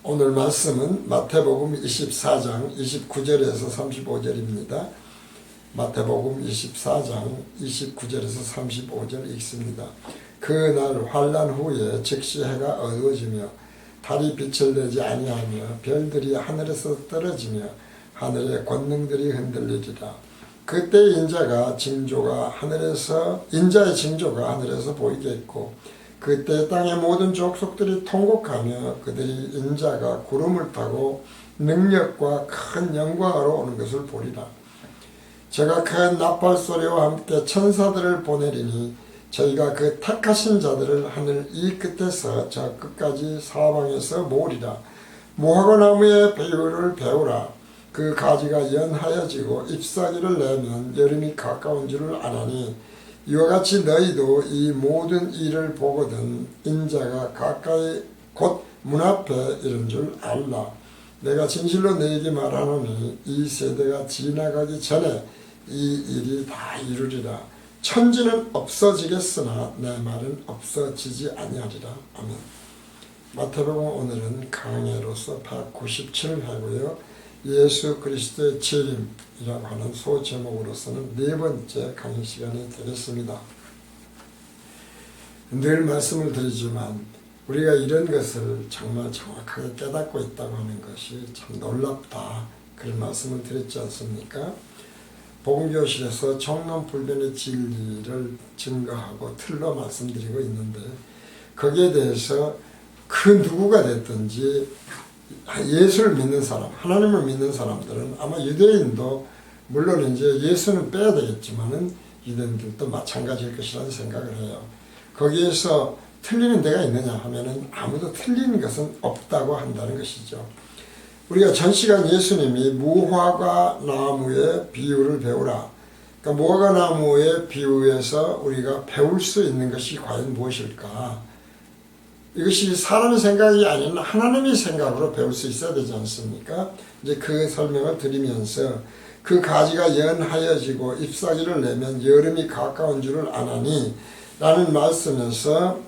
오늘 말씀은 마태복음 24장 29절에서 35절입니다. 마태복음 24장 29절에서 35절 읽습니다. 그날 환난 후에 즉시 해가 어두워지며 달이 빛을 내지 아니하며 별들이 하늘에서 떨어지며 하늘의 권능들이 흔들리리라. 그때 인자의 징조가 하늘에서 보이겠고 그때 땅의 모든 족속들이 통곡하며 그들이 인자가 구름을 타고 능력과 큰 영광으로 오는 것을 보리라. 제가 큰 나팔 소리와 함께 천사들을 보내리니 저희가 그 택하신 자들을 하늘 이 끝에서 저 끝까지 사방에서 모으리라. 무화과 나무의 비유를 배우라. 그 가지가 연하여지고 잎사귀를 내면 여름이 가까운 줄을 아나니 이와 같이 너희도 이 모든 일을 보거든 인자가 가까이 곧 문 앞에 이른 줄 알라. 내가 진실로 너희에게 말하노니 이 세대가 지나가기 전에 이 일이 다 이루리라. 천지는 없어지겠으나 내 말은 없어지지 아니하리라. 아멘. 마태복음 오늘은 강해로서 197회고요. 예수 그리스도의 재림이라고 하는 소제목으로서는 네 번째 강의 시간이 되겠습니다. 늘 말씀을 드리지만 우리가 이런 것을 정말 정확하게 깨닫고 있다고 하는 것이 참 놀랍다. 그런 말씀을 드렸지 않습니까? 복음교실에서 청론불변의 진리를 증거하고 틀로 말씀드리고 있는데 거기에 대해서 그 누구가 됐든지 예수를 믿는 사람, 하나님을 믿는 사람들은 아마 유대인도 물론 이제 예수는 빼야 되겠지만은 유대인들도 마찬가지일 것이라는 생각을 해요. 거기에서 틀리는 데가 있느냐 하면은 아무도 틀리는 것은 없다고 한다는 것이죠. 우리가 전 시간 예수님이 무화과 나무의 비유를 배우라. 그러니까 무화과 나무의 비유에서 우리가 배울 수 있는 것이 과연 무엇일까? 이것이 사람의 생각이 아닌 하나님의 생각으로 배울 수 있어야 되지 않습니까? 이제 그 설명을 드리면서 그 가지가 연하여지고 잎사귀를 내면 여름이 가까운 줄을 아나니 라는 말씀에서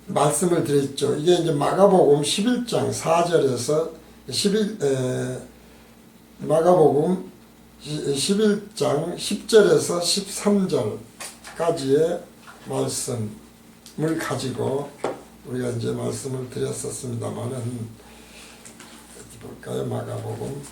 말씀을 드렸죠. 이게 이제 마가복음 11장 4절에서 마가복음 11장 10절에서 13절까지의 말씀을 가지고 우리가 이제 말씀을 드렸었습니다만은 어디 볼까요? 마가복음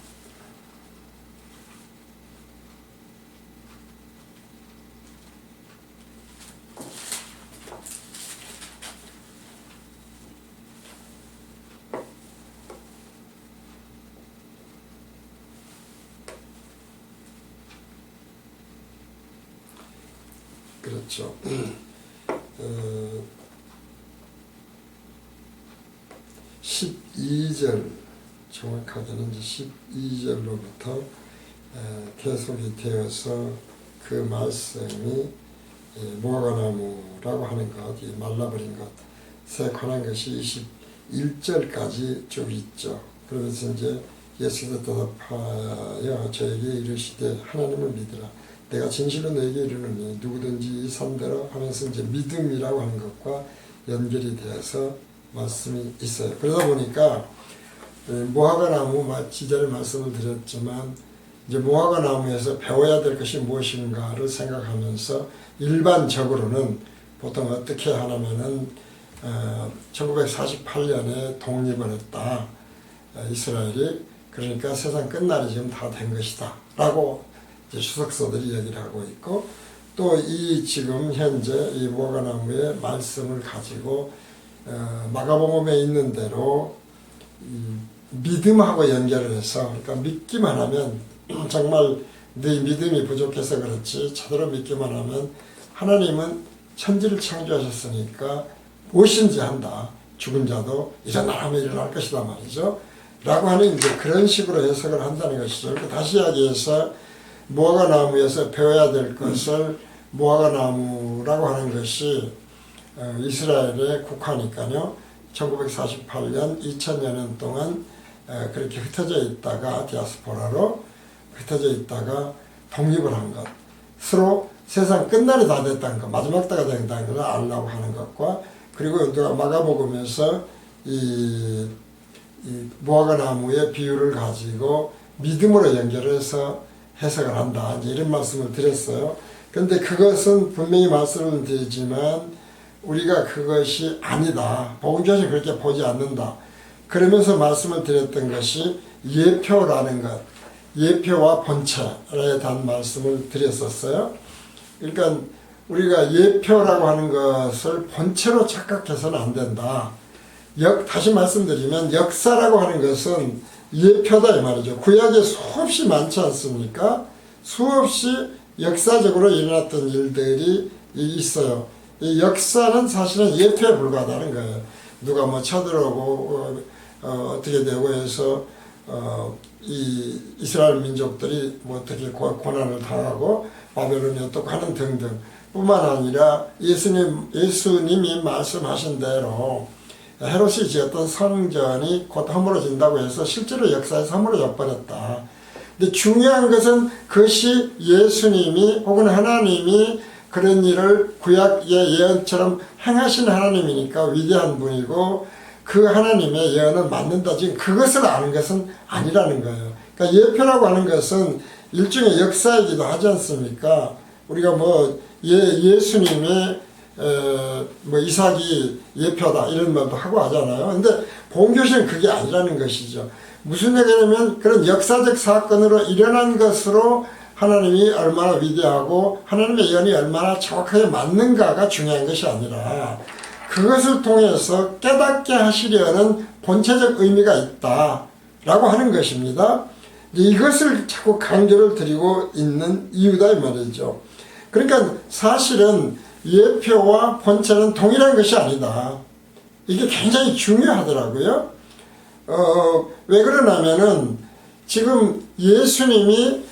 그렇죠. 12절 정확하게는 이제 12절로부터 계속이 되어서 그 말씀이 무화과나무라고 하는 것, 이 말라버린 것에 관한 것이 21절까지 쭉 있죠. 그러면서 이제 예수께서 대답하여 저에게 이르시되 하나님을 믿으라. 내가 진실로 너에게 이르노니 누구든지 이 산대로 하면서 이제 믿음이라고 하는 것과 연결이 되어서 말씀이 있어요. 그러다 보니까 무화과나무 지자를 말씀을 드렸지만 이제 무화과나무에서 배워야 될 것이 무엇인가를 생각하면서 일반적으로는 보통 어떻게 하냐면은 1948년에 독립을 했다. 이스라엘이. 그러니까 세상 끝날이 지금 다 된 것이다. 라고 주석서들이 얘기를 하고 있고 또 이 지금 현재 이 무화과나무의 말씀을 가지고 마가복음에 있는 대로 믿음하고 연결을 해서 그러니까 믿기만 하면 정말 네 믿음이 부족해서 그렇지 제대로 믿기만 하면 하나님은 천지를 창조하셨으니까 무엇인지 한다. 죽은 자도 일어나라면 일어날 것이다 말이죠. 라고 하는 이제 그런 식으로 해석을 한다는 것이죠. 다시 이야기해서 무화과나무에서 배워야 될 것을 무화과나무라고 하는 것이 이스라엘의 국화니까요. 1948년, 2000년 동안 그렇게 흩어져 있다가 디아스포라로 흩어져 있다가 독립을 한 것. 서로 세상 끝날이 다 됐다는 것, 마지막 때가 된다는 것을 알라고 하는 것과 그리고 우리가 마가복음에서 이 무화과 나무의 비유를 가지고 믿음으로 연결해서 해석을 한다. 이제 이런 말씀을 드렸어요. 그런데 그것은 분명히 말씀을 드리지만 우리가 그것이 아니다. 복음교에서 그렇게 보지 않는다. 그러면서 말씀을 드렸던 것이 예표라는 것, 예표와 본체에 대한 말씀을 드렸었어요. 그러니까 우리가 예표라고 하는 것을 본체로 착각해서는 안 된다. 다시 말씀드리면 역사라고 하는 것은 예표다 이 말이죠. 구약에 수없이 많지 않습니까? 수없이 역사적으로 일어났던 일들이 있어요. 이 역사는 사실은 예표에 불과하다는 거예요. 누가 뭐 쳐들어오고 어떻게 되고 해서 이 이스라엘 민족들이 뭐 어떻게 고난을 당하고 바벨론이 어떻고 하는 등등 뿐만 아니라 예수님이 말씀하신 대로 헤롯이 지었던 성전이 곧 허물어진다고 해서 실제로 역사에서 허물어져 근데 중요한 것은 그것이 예수님이 혹은 하나님이 그런 일을 구약의 예언처럼 행하신 하나님이니까 위대한 분이고 그 하나님의 예언은 맞는다. 지금 그것을 아는 것은 아니라는 거예요. 그러니까 예표라고 하는 것은 일종의 역사이기도 하지 않습니까? 우리가 뭐 예수님의 뭐 이삭이 예표다 이런 말도 하고 하잖아요. 근데 복음교실은 그게 아니라는 것이죠. 무슨 얘기냐면 그런 역사적 사건으로 일어난 것으로 하나님이 얼마나 위대하고 하나님의 예언이 얼마나 정확하게 맞는가가 중요한 것이 아니라 그것을 통해서 깨닫게 하시려는 본체적 의미가 있다라고 하는 것입니다. 이것을 자꾸 강조를 드리고 있는 이유다 이 말이죠. 그러니까 사실은 예표와 본체는 동일한 것이 아니다. 이게 굉장히 중요하더라고요. 왜 그러냐면은 지금 예수님의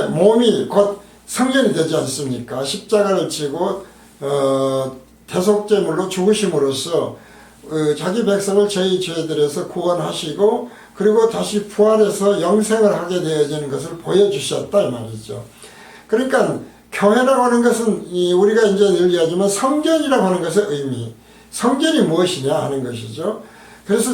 몸이 곧 성전이 되지 않습니까? 십자가를 지고 대속제물로 죽으심으로써 자기 백성을 저희 죄들에서 구원하시고 그리고 다시 부활해서 영생을 하게 되어지는 것을 보여주셨다 이 말이죠. 그러니까 교회라고 하는 것은 우리가 이제 늘 얘기하지만 성전이라고 하는 것의 의미, 성전이 무엇이냐 하는 것이죠. 그래서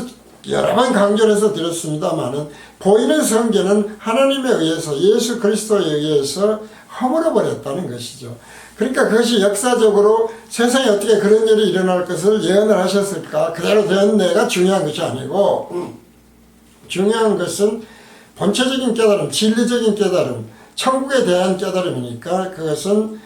여러 번 강조를 해서 드렸습니다마는 보이는 성전은 하나님에 의해서 예수 그리스도에 의해서 허물어버렸다는 것이죠. 그러니까 그것이 역사적으로 세상에 어떻게 그런 일이 일어날 것을 예언을 하셨을까 그대로 되었네가 중요한 것이 아니고 중요한 것은 본체적인 깨달음, 진리적인 깨달음, 천국에 대한 깨달음이니까 그것은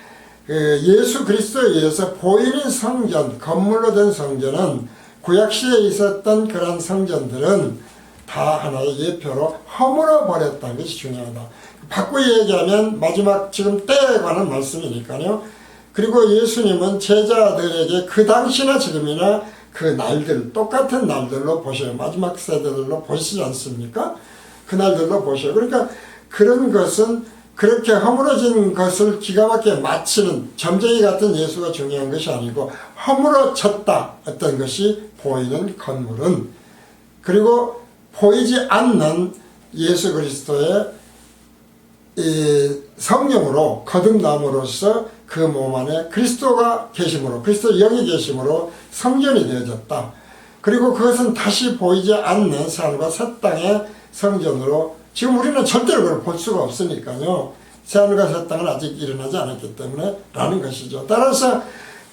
예수 그리스도에 의해서 보이는 성전, 건물로 된 성전은 구약시대에 있었던 그런 성전들은 다 하나의 예표로 허물어 버렸다는 것이 중요하다. 바꾸기 얘기하면 마지막 지금 때에 관한 말씀이니까요. 그리고 예수님은 제자들에게 그 당시나 지금이나 그 날들 똑같은 날들로 보셔요. 마지막 세대들로 보시지 않습니까? 그 날들로 보셔요. 그러니까 그런 것은 그렇게 허물어진 것을 기가 막히게 마치는 점쟁이 같은 예수가 중요한 것이 아니고 허물어졌다 어떤 것이 보이는 건물은 그리고 보이지 않는 예수 그리스도의 이 성령으로 거듭남으로써 그 몸 안에 그리스도가 계심으로 그리스도 영이 계심으로 성전이 되어졌다. 그리고 그것은 다시 보이지 않는 삶과 새 땅의 성전으로 지금 우리는 절대로 그걸 볼 수가 없으니까요. 새하늘과 새 땅은 아직 일어나지 않았기 때문에 라는 것이죠. 따라서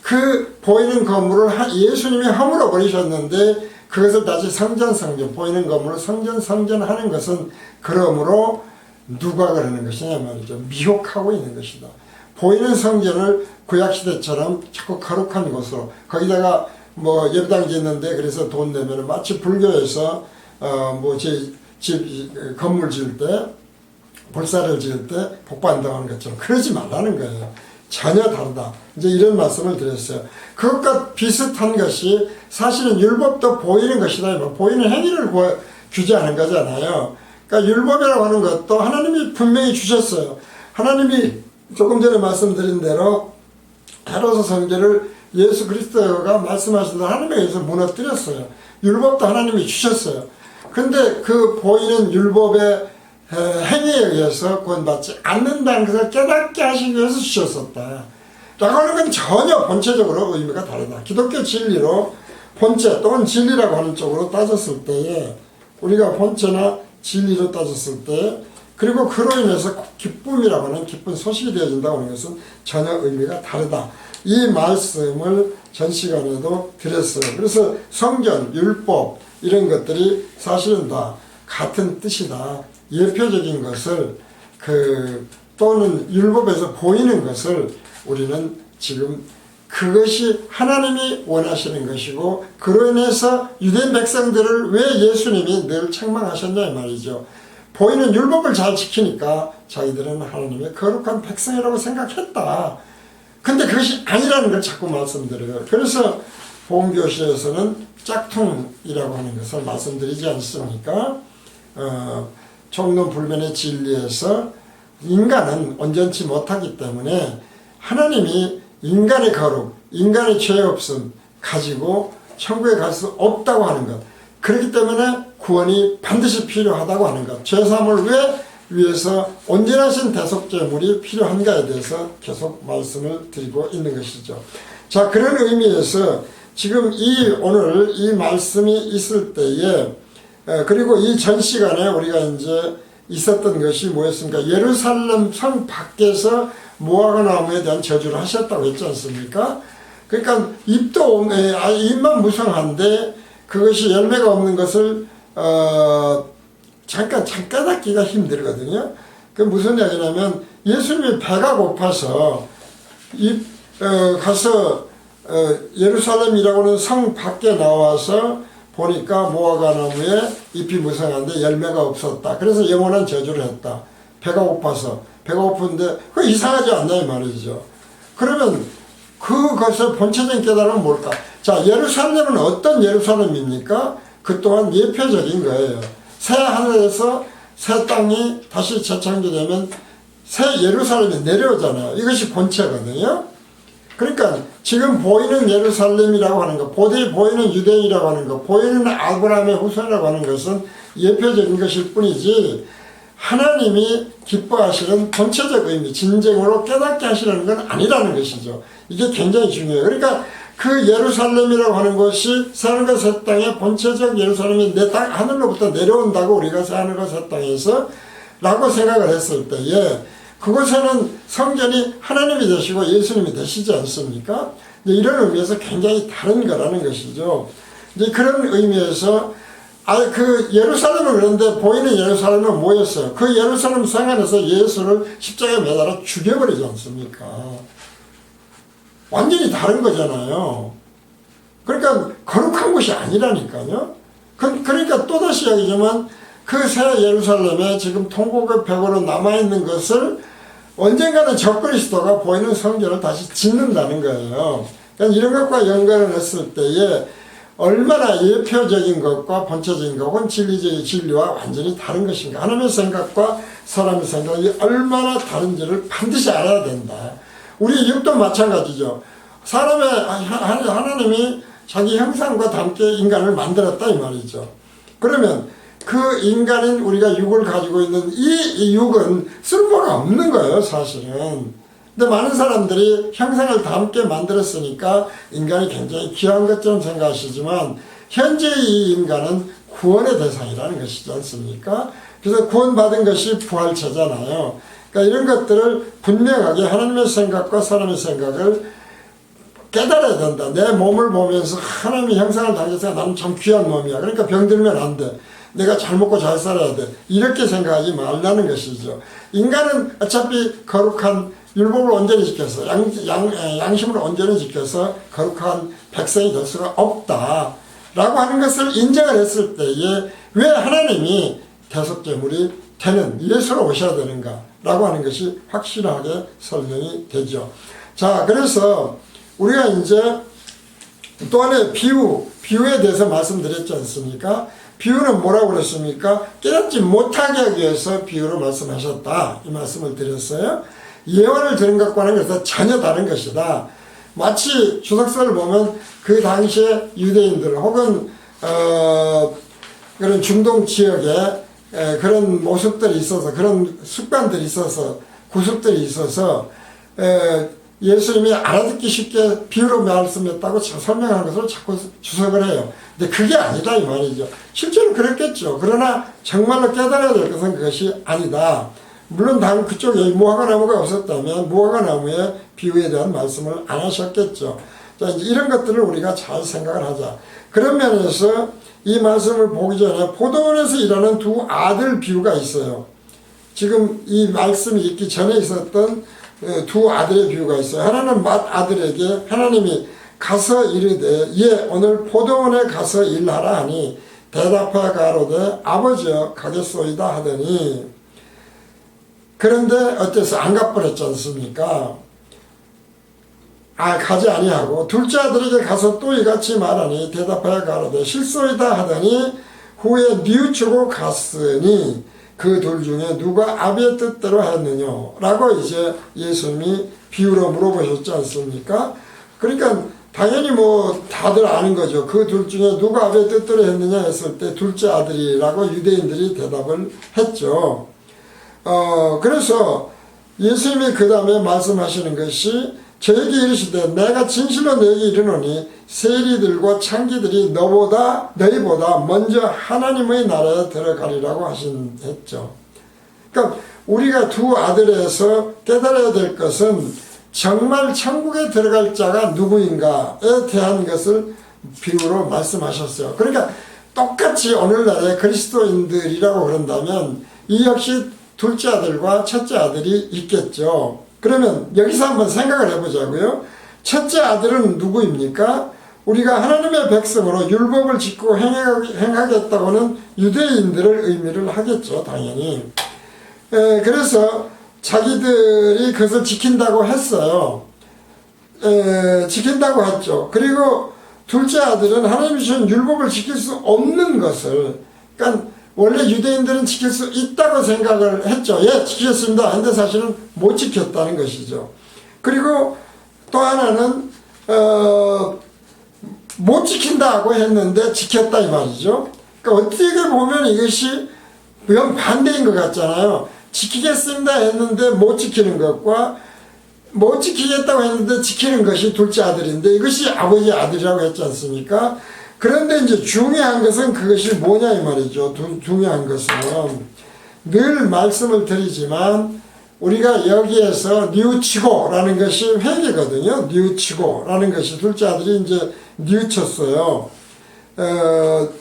그 보이는 건물을 예수님이 허물어 버리셨는데 그것을 다시 성전 보이는 건물을 성전 하는 것은 그러므로 누가 그러는 것이냐 말이죠. 미혹하고 있는 것이다. 보이는 성전을 구약시대처럼 자꾸 거룩한 곳으로 거기다가 뭐 예배당 짓는데 그래서 돈 내면 마치 불교에서 뭐 집 건물 지을 때 불사를 지을 때 복받는다는 것처럼 그러지 말라는 거예요. 전혀 다르다. 이제 이런 말씀을 드렸어요. 그것과 비슷한 것이 사실은 율법도 보이는 것이다. 보이는 행위를 규제하는 거잖아요. 그러니까 율법이라고 하는 것도 하나님이 분명히 주셨어요. 하나님이 조금 전에 말씀드린 대로 헤롯의 성전을 예수 그리스도가 말씀하신 대로 하나님에 의해서 무너뜨렸어요. 율법도 하나님이 주셨어요. 근데 그 보이는 율법의 행위에 의해서 구원받지 않는다는 것을 깨닫게 하시기 위해서 주셨었다. 라고 하는 건 전혀 본체적으로 의미가 다르다. 기독교 진리로 본체 또는 진리라고 하는 쪽으로 따졌을 때에 우리가 본체나 진리로 따졌을 때 그리고 그로 인해서 기쁨이라고 하는 기쁜 소식이 되어진다고 하는 것은 전혀 의미가 다르다. 이 말씀을 전 시간에도 드렸어요. 그래서 성경, 율법 이런 것들이 사실은 다 같은 뜻이다. 예표적인 것을 또는 율법에서 보이는 것을 우리는 지금 그것이 하나님이 원하시는 것이고 그로 인해서 유대인 백성들을 왜 예수님이 늘 책망하셨냐 이 말이죠. 보이는 율법을 잘 지키니까 자기들은 하나님의 거룩한 백성이라고 생각했다. 근데 그것이 아니라는 걸 자꾸 말씀드려요. 그래서 복음교실에서는 짝퉁이라고 하는 것을 말씀드리지 않습니까? 총론불변의 진리에서 인간은 온전치 못하기 때문에 하나님이 인간의 거룩, 인간의 죄 없음 가지고 천국에 갈 수 없다고 하는 것. 그렇기 때문에 구원이 반드시 필요하다고 하는 것. 죄사함을 위해서 온전하신 대속죄물이 필요한가에 대해서 계속 말씀을 드리고 있는 것이죠. 자, 그런 의미에서 지금 오늘 이 말씀이 있을 때에 그리고 이 전 시간에 우리가 이제 있었던 것이 뭐였습니까? 예루살렘 성 밖에서 무화과 나무에 대한 저주를 하셨다고 했지 않습니까? 그러니까 잎만 무성한데 그것이 열매가 없는 것을 잠깐 깨닫기가 힘들거든요. 그 무슨 얘기냐면 예수님이 배가 고파서 가서 예루살렘이라고 하는 성 밖에 나와서 보니까 무화과 나무에 잎이 무성한데 열매가 없었다. 그래서 영원한 저주를 했다. 배가 고픈데 그거 이상하지 않나 이 말이죠. 그러면 그것의 본체적인 깨달음은 뭘까? 자, 예루살렘은 어떤 예루살렘입니까? 그 또한 예표적인 거예요. 새 하늘에서 새 땅이 다시 재창조되면 새 예루살렘이 내려오잖아요. 이것이 본체거든요. 그러니까 지금 보이는 예루살렘이라고 하는 것, 보이는 유대인이라고 하는 것, 보이는 아브라함의 후손이라고 하는 것은 예표적인 것일 뿐이지 하나님이 기뻐하시는 본체적 의미, 진정으로 깨닫게 하시는 건 아니라는 것이죠. 이게 굉장히 중요해요. 그러니까 그 예루살렘이라고 하는 것이 새하늘과 새 땅의 본체적 예루살렘이 내 땅 하늘로부터 내려온다고 우리가 새하늘과 새 땅에서 라고 생각을 했을 때에 그곳에는 성전이 하나님이 되시고 예수님이 되시지 않습니까? 이런 의미에서 굉장히 다른 거라는 것이죠. 이제 그런 의미에서 그 예루살렘은 그런데 보이는 예루살렘은 뭐였어요? 그 예루살렘 성 안에서 예수를 십자가에 매달아 죽여버리지 않습니까? 완전히 다른 거잖아요. 그러니까 거룩한 곳이 아니라니까요. 그러니까 또다시 이야기지만 그 새 예루살렘에 지금 통곡의 벽으로 남아있는 것을 언젠가는 적그리스도가 보이는 성전을 다시 짓는다는 거예요. 그러니까 이런 것과 연관을 했을 때에 얼마나 예표적인 것과 본체적인 것 혹은 진리적인 진리와 완전히 다른 것인가. 하나님의 생각과 사람의 생각이 얼마나 다른지를 반드시 알아야 된다. 우리 육도 마찬가지죠. 하나님이 자기 형상과 함께 인간을 만들었다 이 말이죠. 그러면 그 인간인 우리가 육을 가지고 있는 이 육은 쓸모가 없는 거예요, 사실은. 근데 많은 사람들이 형상을 다 함께 만들었으니까 인간이 굉장히 귀한 것처럼 생각하시지만 현재 이 인간은 구원의 대상이라는 것이지 않습니까? 그래서 구원받은 것이 부활체잖아요. 그러니까 이런 것들을 분명하게 하나님의 생각과 사람의 생각을 깨달아야 된다. 내 몸을 보면서 하나님의 형상을 당해서 나는 참 귀한 몸이야. 그러니까 병들면 안 돼. 내가 잘 먹고 잘 살아야 돼. 이렇게 생각하지 말라는 것이죠. 인간은 어차피 거룩한 율법을 온전히 지켜서 양심을 온전히 지켜서 거룩한 백성이 될 수가 없다 라고 하는 것을 인정을 했을 때에 왜 하나님이 대속제물이 되는 예수로 오셔야 되는가 라고 하는 것이 확실하게 설명이 되죠. 자, 그래서 우리가 이제 또 하나의 비유에 대해서 말씀드렸지 않습니까? 비유는 뭐라고 그랬습니까? 깨닫지 못하게 하기 위해서 비유로 말씀하셨다. 이 말씀을 드렸어요. 예언을 들은 것과는 그래서 전혀 다른 것이다. 마치 주석서를 보면 그 당시에 유대인들 혹은 그런 중동 지역에 그런 모습들이 있어서 그런 습관들이 있어서 구습들이 있어서 예수님이 알아듣기 쉽게 비유로 말씀했다고 설명한 것을 자꾸 주석을 해요. 근데 그게 아니다 이 말이죠. 실제로 그랬겠죠. 그러나 정말로 깨달아야 될 것은 그것이 아니다. 물론 다음 그쪽에 무화과나무가 없었다면 무화과나무의 비유에 대한 말씀을 안 하셨겠죠. 자, 이제 이런 것들을 우리가 잘 생각을 하자. 그런 면에서 이 말씀을 보기 전에 포도원에서 일하는 두 아들 비유가 있어요. 지금 이 말씀이 있기 전에 있었던 두 아들의 비유가 있어요. 하나는 맏 아들에게 하나님이 가서 이르되 예 오늘 포도원에 가서 일하라 하니 대답하여 가로되 아버지여 가겠소이다 하더니 그런데 어때서 안 가버렸지 않습니까? 가지 아니하고 둘째 아들에게 가서 또 이같이 말하니 대답하여 가로되 실소이다 하더니 후에 뉘우치고 갔으니 그 둘 중에 누가 아비의 뜻대로 했느냐 라고 이제 예수님이 비유로 물어보셨지 않습니까? 그러니까 당연히 뭐 다들 아는 거죠. 그 둘 중에 누가 아비의 뜻대로 했느냐 했을 때 둘째 아들이라고 유대인들이 대답을 했죠. 그래서 예수님이 그 다음에 말씀하시는 것이 저에게 이르시되 내가 진실로 너에게 이르노니 세리들과 창기들이 너희보다 먼저 하나님의 나라에 들어가리라고 했죠. 그러니까 우리가 두 아들에서 깨달아야 될 것은 정말 천국에 들어갈 자가 누구인가에 대한 것을 비유로 말씀하셨어요. 그러니까 똑같이 오늘날의 그리스도인들이라고 그런다면 이 역시 둘째 아들과 첫째 아들이 있겠죠. 그러면 여기서 한번 생각을 해보자고요. 첫째 아들은 누구입니까? 우리가 하나님의 백성으로 율법을 짓고 행하겠다고는 유대인들을 의미를 하겠죠. 당연히. 그래서 자기들이 그것을 지킨다고 했어요. 지킨다고 했죠. 그리고 둘째 아들은 하나님이 주신 율법을 지킬 수 없는 것을, 그러니까 원래 유대인들은 지킬 수 있다고 생각을 했죠. 예, 지켰습니다. 근데 사실은 못 지켰다는 것이죠. 그리고 또 하나는 못 지킨다고 했는데 지켰다 이 말이죠. 그러니까 어떻게 보면 이것이 영 반대인 것 같잖아요. 지키겠습니다 했는데 못 지키는 것과 못 지키겠다고 했는데 지키는 것이 둘째 아들인데 이것이 아버지의 아들이라고 했지 않습니까? 그런데 이제 중요한 것은 그것이 뭐냐 이 말이죠. 중요한 것은 늘 말씀을 드리지만 우리가 여기에서 뉘우치고라는 것이 회개거든요. 뉘우치고라는 것이 둘째 아들이 이제 뉘우쳤어요.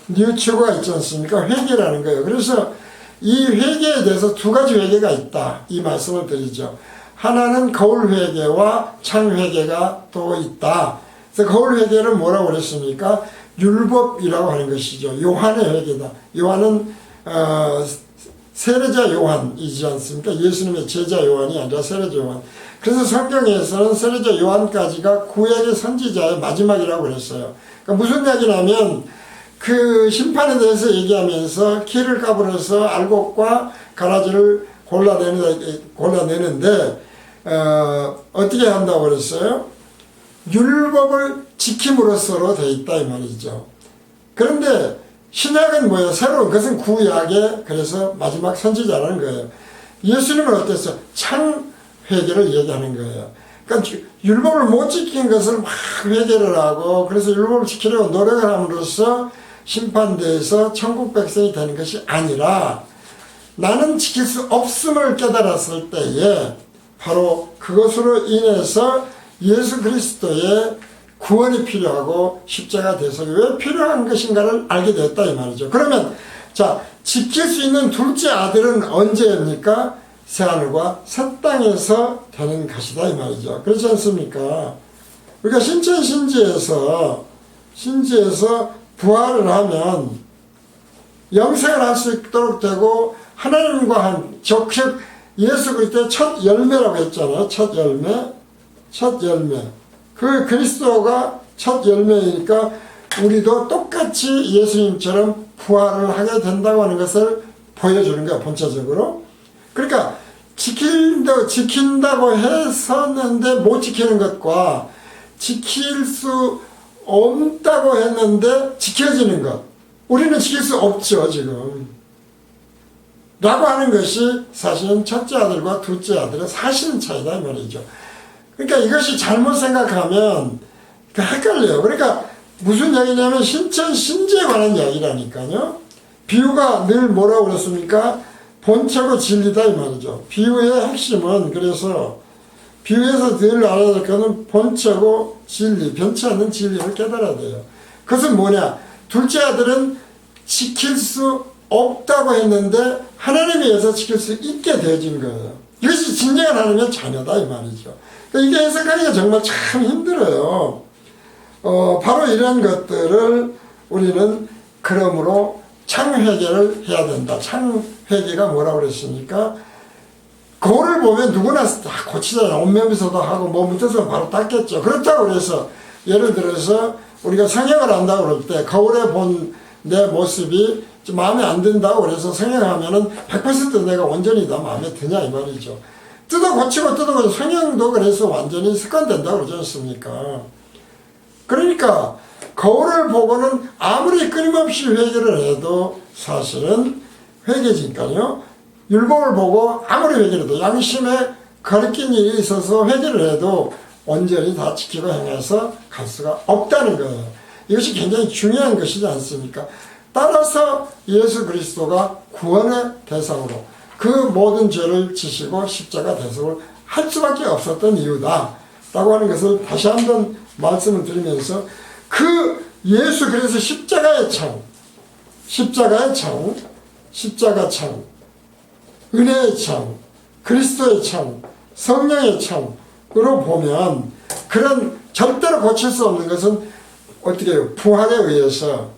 뉘우치고가 있지 않습니까? 회개라는 거예요. 그래서 이 회개에 대해서 두 가지 회개가 있다. 이 말씀을 드리죠. 하나는 거울 회개와 창 회개가 또 있다. 그래서 거울 회개는 뭐라고 그랬습니까? 율법이라고 하는 것이죠. 요한의 회개다. 요한은 세례자 요한이지 않습니까? 예수님의 제자 요한이 아니라 세례자 요한. 그래서 성경에서는 세례자 요한까지가 구약의 선지자의 마지막이라고 그랬어요. 그러니까 무슨 이야기냐면 그 심판에 대해서 얘기하면서 키를 까불어서 알곡과 가라지를 골라내는데 어떻게 한다고 그랬어요? 율법을 지킴으로써로 되어 있다 이 말이죠. 그런데 신약은 뭐예요? 새로운 그것은 구약의 그래서 마지막 선지자라는 거예요. 예수님은 어땠어요? 창회개를 얘기하는 거예요. 그러니까 율법을 못 지킨 것을 막 회개를 하고 그래서 율법을 지키려고 노력을 함으로써 심판대에서 천국 백성이 되는 것이 아니라 나는 지킬 수 없음을 깨달았을 때에 바로 그것으로 인해서 예수 그리스도의 구원이 필요하고 십자가 대속이 왜 필요한 것인가를 알게 됐다 이 말이죠. 그러면 자 지킬 수 있는 둘째 아들은 언제입니까? 새하늘과 새 땅에서 되는 것이다 이 말이죠. 그렇지 않습니까? 우리가 신천신지에서 부활을 하면 영생을 할 수 있도록 되고 하나님과 한 즉 예수 그리스도의 첫 열매라고 했잖아요. 첫 열매. 그 그리스도가 첫 열매이니까 우리도 똑같이 예수님처럼 부활을 하게 된다고 하는 것을 보여주는 거야, 본체적으로. 그러니까 지킨다고 했었는데 못 지키는 것과 지킬 수 없다고 했는데 지켜지는 것. 우리는 지킬 수 없죠, 지금. 라고 하는 것이 사실은 첫째 아들과 둘째 아들의 사실은 차이다, 이 말이죠. 그러니까 이것이 잘못 생각하면 헷갈려요. 그러니까 무슨 이야기냐면 신천 신지에 관한 이야기라니까요. 비유가 늘 뭐라고 그랬습니까? 본체고 진리다 이 말이죠. 비유의 핵심은 그래서 비유에서 늘 알아야 될 것은 본체고 진리, 변치 않는 진리를 깨달아야 돼요. 그것은 뭐냐? 둘째 아들은 지킬 수 없다고 했는데 하나님에 의해서 지킬 수 있게 되어진 거예요. 이것이 진정한 하나님의 자녀다 이 말이죠. 그러니까 이게 해석하기가 정말 참 힘들어요. 바로 이런 것들을 우리는 그러므로 창회계를 해야 된다. 창회계가 뭐라고 그랬습니까? 거울을 보면 누구나 고치잖아요. 온면비서도 하고 뭐 묻어서 바로 닦겠죠. 그렇다고 그래서 예를 들어서 우리가 성형을 한다고 그럴 때 거울에 본 내 모습이 좀 마음에 안 든다고 그래서 성형하면은 100% 내가 온전히 다 마음에 드냐 이 말이죠. 뜯어 고치고 성형도 그래서 완전히 습관된다고 그러지 않습니까? 그러니까 거울을 보고는 아무리 끊임없이 회개를 해도 사실은 회개지니까요. 율법을 보고 아무리 회개를 해도 양심에 거리낀 일이 있어서 회개를 해도 온전히 다 지키고 행해서 갈 수가 없다는 거예요. 이것이 굉장히 중요한 것이지 않습니까? 따라서 예수 그리스도가 구원의 대상으로 그 모든 죄를 지시고 십자가 대속을 할 수밖에 없었던 이유다 라고 하는 것을 다시 한번 말씀을 드리면서 그 예수 그래서 십자가 창, 십자가 창, 은혜의 창, 그리스도의 창, 성령의 창으로 보면 그런 절대로 고칠 수 없는 것은 어떻게 해요? 부활에 의해서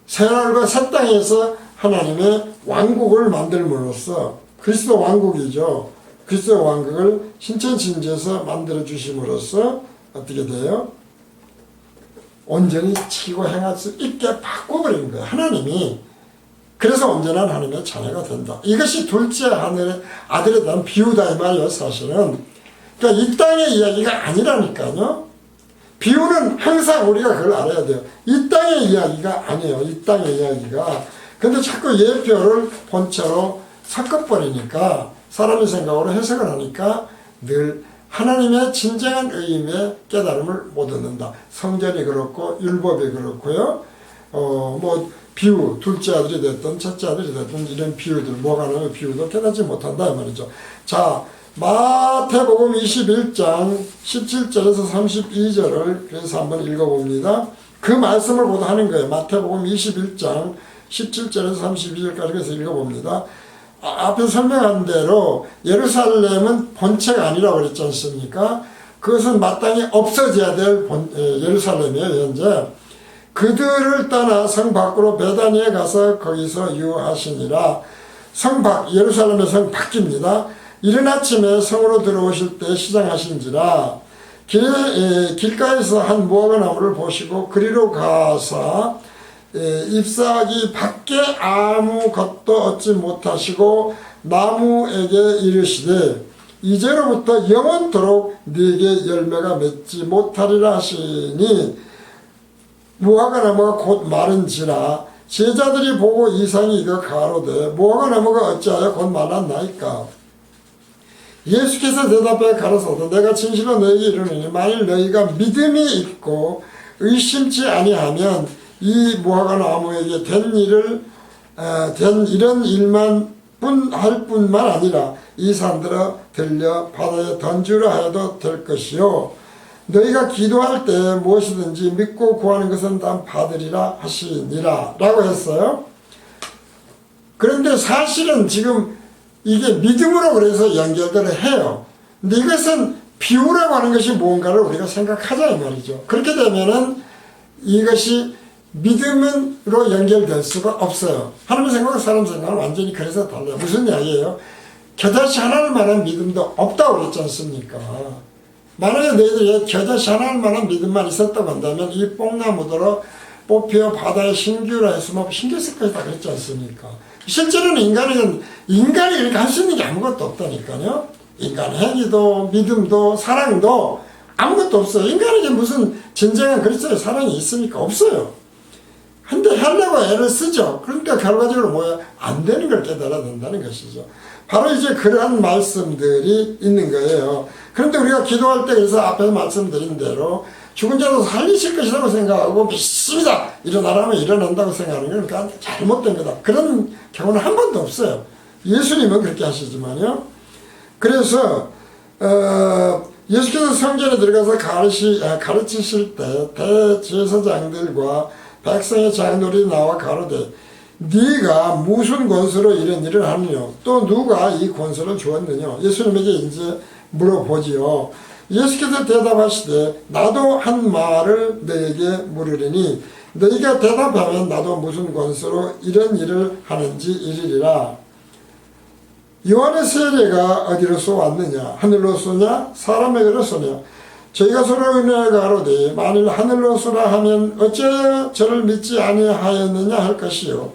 새하늘과 새 땅에서 하나님의 왕국을 만들므로써 그리스도 왕국이죠. 그리스도 왕국을 신천신지에서 만들어 주심으로써 어떻게 돼요? 온전히 지키고 행할 수 있게 바꿔버리는 거예요. 하나님이. 그래서 온전한 하나님의 자녀가 된다. 이것이 둘째 하늘의 아들에 대한 비유다 이 말이에요. 사실은. 그러니까 이 땅의 이야기가 아니라니까요. 비유는 항상 우리가 그걸 알아야 돼요. 이 땅의 이야기가 아니에요. 이 땅의 이야기가. 근데 자꾸 예표를 본체로 섞어버리니까 사람의 생각으로 해석을 하니까 늘 하나님의 진정한 의미의 깨달음을 못 얻는다. 성전이 그렇고 율법이 그렇고요. 뭐 비유, 둘째 아들이 됐든 첫째 아들이 됐든 이런 비유들, 뭐가나의 비유도 깨닫지 못한다 이 말이죠. 자, 마태복음 21장 17절에서 32절을 그래서 한번 읽어봅니다. 그 말씀을 보도하는 거예요. 마태복음 21장 17절에서 32절까지 그래서 읽어봅니다. 앞에 설명한 대로 예루살렘은 본체가 아니라고 그랬지 않습니까? 그것은 마땅히 없어져야 될 예루살렘이에요. 현재 그들을 떠나 성 밖으로 베다니에 가서 거기서 유하시니라. 예루살렘의 성 밖입니다. 이른 아침에 성으로 들어오실 때 시장하신지라. 길가에서 한 무화과 나무를 보시고 그리로 가사 잎사귀 밖에 아무것도 얻지 못하시고 나무에게 이르시되 이제로부터 영원토록 네게 열매가 맺지 못하리라 하시니 무화과 나무가 곧 마른지라. 제자들이 보고 이상이 이거 가로되 무화과 나무가 어찌하여 곧 말랐나이까. 예수께서 대답하여 가라사대 내가 진실로 너희에게 이르노니 만일 너희가 믿음이 있고 의심치 아니하면 이 무화과 나무에게 된 이런 일만 할 뿐만 아니라 이 산들아 들려 바다에 던지려 하여도 될 것이요 너희가 기도할 때 무엇이든지 믿고 구하는 것은 다 받으리라 하시니라 라고 했어요. 그런데 사실은 지금 이게 믿음으로 그래서 연결들을 해요. 근데 이것은 비유라고 하는 것이 뭔가를 우리가 생각하자 이 말이죠. 그렇게 되면은 이것이 믿음으로 연결될 수가 없어요. 하나님 생각과 사람 생각은 완전히 그래서 달라요. 무슨 이야기예요? 겨자씨 하나를 만한 믿음도 없다고 그랬지 않습니까? 만약에 너희들이 겨자씨 하나를 만한 믿음만 있었다고 한다면 이 뽕나무더러 뽑혀 바다에 신규라 했으면 신겼을 것이다 그랬지 않습니까? 실제로는 인간이 이렇게 할 수 있는 게 아무것도 없다니까요. 인간의 행위도 믿음도 사랑도 아무것도 없어요. 인간에게 무슨 진정한 그리스도의 사랑이 있습니까? 없어요. 근데 하려고 애를 쓰죠. 그러니까 결과적으로 뭐야? 안 되는 걸 깨달아야 된다는 것이죠. 바로 이제 그러한 말씀들이 있는 거예요. 그런데 우리가 기도할 때 그래서 앞에서 말씀드린 대로 죽은 자도 살리실 것이라고 생각하고 믿습니다. 일어나라면 일어난다고 생각하는 건 그러니까 잘못된 거다. 그런 경우는 한 번도 없어요. 예수님은 그렇게 하시지만요. 그래서 예수께서 성전에 들어가서 가르치실 때 대제사장들과 백성의 장로들이 나와 가로되 네가 무슨 권세로 이런 일을 하느냐 또 누가 이 권세를 주었느냐 예수님에게 이제 물어보지요. 예수께서 대답하시되 나도 한 말을 너에게 물으리니 너희가 대답하면 나도 무슨 권세로 이런 일을 하는지 이르리라. 요한의 세례가 어디로서 왔느냐 하늘로 쏘냐 사람에게로 쏘냐 저희가 서로 은혜를 가로되 만일 하늘로서라 하면 어찌하여 저를 믿지 아니하였느냐 할 것이요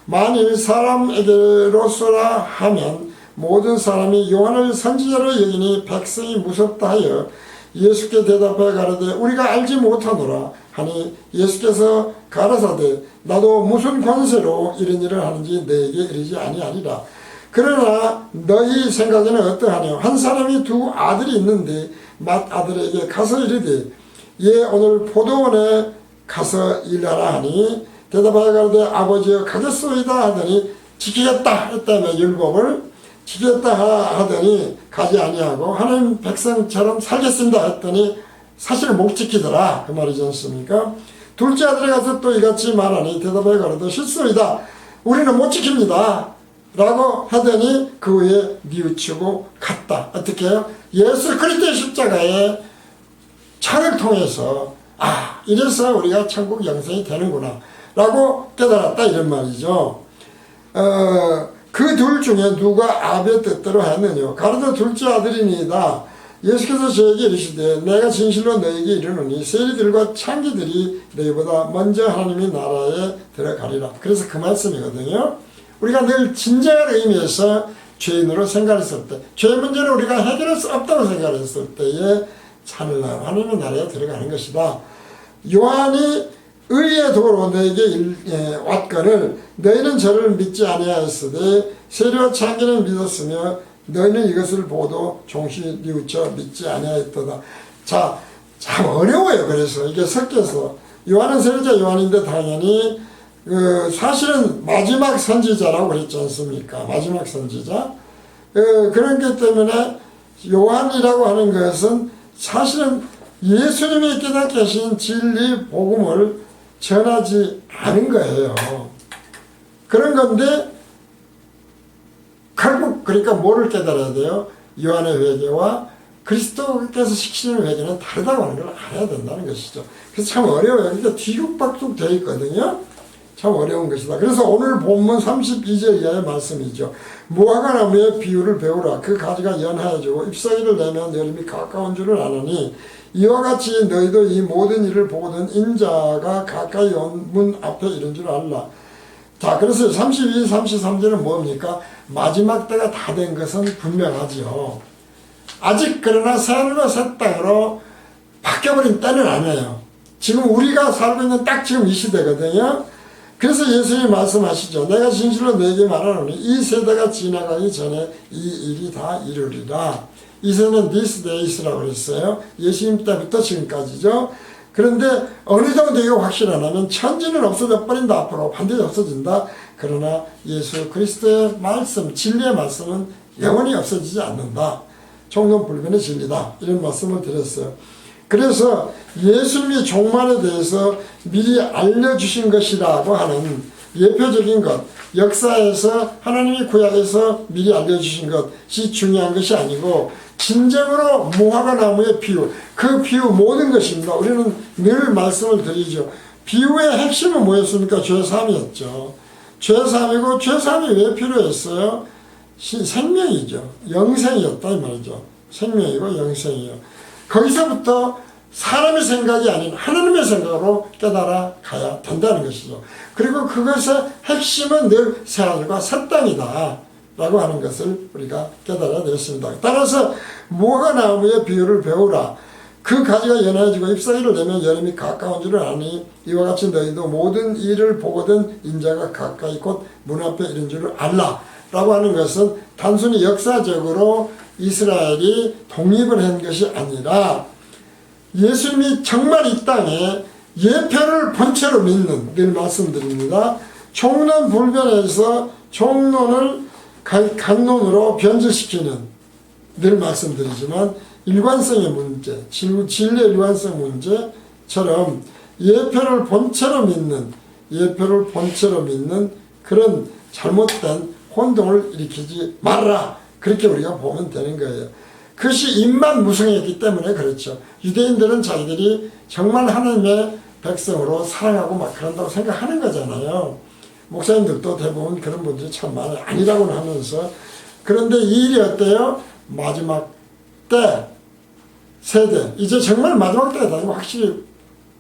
만일 사람에게로서라 하면 모든 사람이 요한을 선지자로 여기니 백성이 무섭다 하여 예수께 대답하여 가로되 우리가 알지 못하노라 하니 예수께서 가라사대 나도 무슨 권세로 이런 일을 하는지 너에게 이르지 아니하리라. 그러나 너희 생각에는 어떠하냐 한 사람이 두 아들이 있는데 맏아들에게 가서 이르되 예 오늘 포도원에 가서 일하라 하니 대답하여 가로되 아버지여 가겠소이다 하더니 지키겠다 했다며 율법을 지키겠다 하더니 가지 아니하고 하나님 백성처럼 살겠습니다 했더니 사실 못 지키더라 그 말이지 않습니까? 둘째 아들에 가서 또 이같이 말하니 대답하여 가로되 실소이다 우리는 못 지킵니다 라고 하더니 그 후에 뉘우치고 갔다. 어떻게 해요? 예수 그리스도의 십자가의 창을 통해서 이래서 우리가 천국 영생이 되는구나 라고 깨달았다 이런 말이죠. 그 둘 중에 누가 아비의 뜻대로 하였느냐 가로되 둘째 아들이니이다. 예수께서 저에게 이르시되 내가 진실로 너에게 이르노니 세리들과 창기들이 너희보다 먼저 하나님의 나라에 들어가리라. 그래서 그 말씀이거든요. 우리가 늘 진정한 의미에서 죄인으로 생각했을 때 죄의 문제는 우리가 해결할 수 없다고 생각했을 때에 하늘나라 하나님의 나라에 들어가는 것이다. 요한이 의의 도로 너에게 왔거늘 너희는 저를 믿지 아니하였으되 세리와 창기는 믿었으며 너희는 이것을 보도 종시 뉘우쳐 믿지 아니하였도다. 자, 참 어려워요. 그래서 이게 섞여서 요한은 세리자 요한인데 당연히 사실은 마지막 선지자라고 그랬지 않습니까? 마지막 선지자. 그렇기 때문에 요한이라고 하는 것은 사실은 예수님이 깨닫게 하신 진리 복음을 전하지 않은 거예요. 그런 건데 결국 그러니까 뭐를 깨달아야 돼요? 요한의 회개와 그리스도께서 시키는 회개는 다르다고 하는 걸 알아야 된다는 것이죠. 그래서 참 어려워요. 근데 뒤죽박죽 되어 있거든요. 참 어려운 것이다. 그래서 오늘 본문 32절 이하의 말씀이죠. 무화과 나무의 비유를 배우라. 그 가지가 연하여지고 잎사귀를 내면 여름이 가까운 줄을 아느니 이와 같이 너희도 이 모든 일을 보거든 인자가 가까이 온 문 앞에 이른 줄 알라. 자, 그래서 32, 33절은 뭡니까? 마지막 때가 다 된 것은 분명하지요. 아직 그러나 새하늘과 새 땅으로 바뀌어버린 때는 아니에요. 지금 우리가 살고 있는 딱 지금 이 시대거든요. 그래서 예수님이 말씀하시죠. 내가 진실로 너에게 말하노니 이 세대가 지나가기 전에 이 일이 다 이루리라. 이 세대는 this days라고 그랬어요. 예수님 때부터 지금까지죠. 그런데 어느 정도 이거 확실 안 하면 천지는 없어져 버린다. 앞으로 반드시 없어진다. 그러나 예수 그리스도의 말씀, 진리의 말씀은 영원히 없어지지 않는다. 총론불변의 진리다. 이런 말씀을 드렸어요. 그래서 예수님이 종말에 대해서 미리 알려주신 것이라고 하는 예표적인 것, 역사에서 하나님이 구약에서 미리 알려주신 것이 중요한 것이 아니고 진정으로 무화과 나무의 비유, 그 비유 모든 것입니다. 우리는 늘 말씀을 드리죠. 비유의 핵심은 뭐였습니까? 죄사함이었죠. 죄사함이고 죄사함이 왜 필요했어요? 생명이죠. 영생이었다 이 말이죠. 생명이고 영생이요. 거기서부터 사람의 생각이 아닌 하나님의 생각으로 깨달아 가야 된다는 것이죠. 그리고 그것의 핵심은 늘 새하늘과 새 땅이다 라고 하는 것을 우리가 깨달아야 되겠습니다. 따라서 무화과 나무의 비유를 배우라. 그 가지가 연해지고 잎사귀를 내면 여름이 가까운 줄을 아니 이와 같이 너희도 모든 일을 보거든 인자가 가까이 곧 문 앞에 이른 줄을 알라 라고 하는 것은 단순히 역사적으로 이스라엘이 독립을 한 것이 아니라 예수님이 정말 이 땅에 예표를 본체로 믿는, 늘 말씀드립니다. 총론 불변에서 총론을 강론으로 변질시키는, 늘 말씀드리지만 일관성의 문제, 진리의 일관성 문제처럼 예표를 본체로 믿는 그런 잘못된 혼동을 일으키지 말라. 그렇게 우리가 보면 되는 거예요. 그것이 입만 무성했기 때문에 그렇죠. 유대인들은 자기들이 정말 하나님의 백성으로 사랑하고 막 그런다고 생각하는 거잖아요. 목사님들도 대부분 그런 분들이 참 많아요. 아니라고는 하면서. 그런데 이 일이 어때요? 마지막 때, 세대. 이제 정말 마지막 때다. 이거 확실히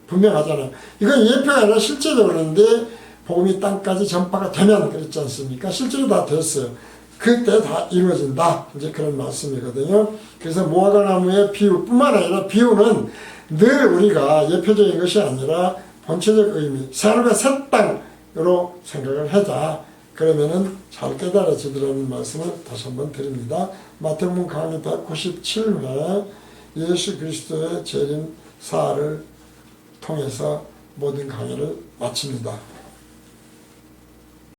분명하잖아요. 이건 예표가 아니라 실제적으로 그런데 복음이 땅까지 전파가 되면 그랬지 않습니까? 실제로 다 됐어요. 그때 다 이루어진다. 이제 그런 말씀이거든요. 그래서 무화과나무의 비유뿐만 아니라 비유는 늘 우리가 예표적인 것이 아니라 본체적 의미, 새하늘과 새 땅으로 생각을 하자. 그러면은 잘 깨달아지더라는 말씀을 다시 한번 드립니다. 마태복음 강의 197회 예수 그리스도의 재림 사를 통해서 모든 강의를 마칩니다.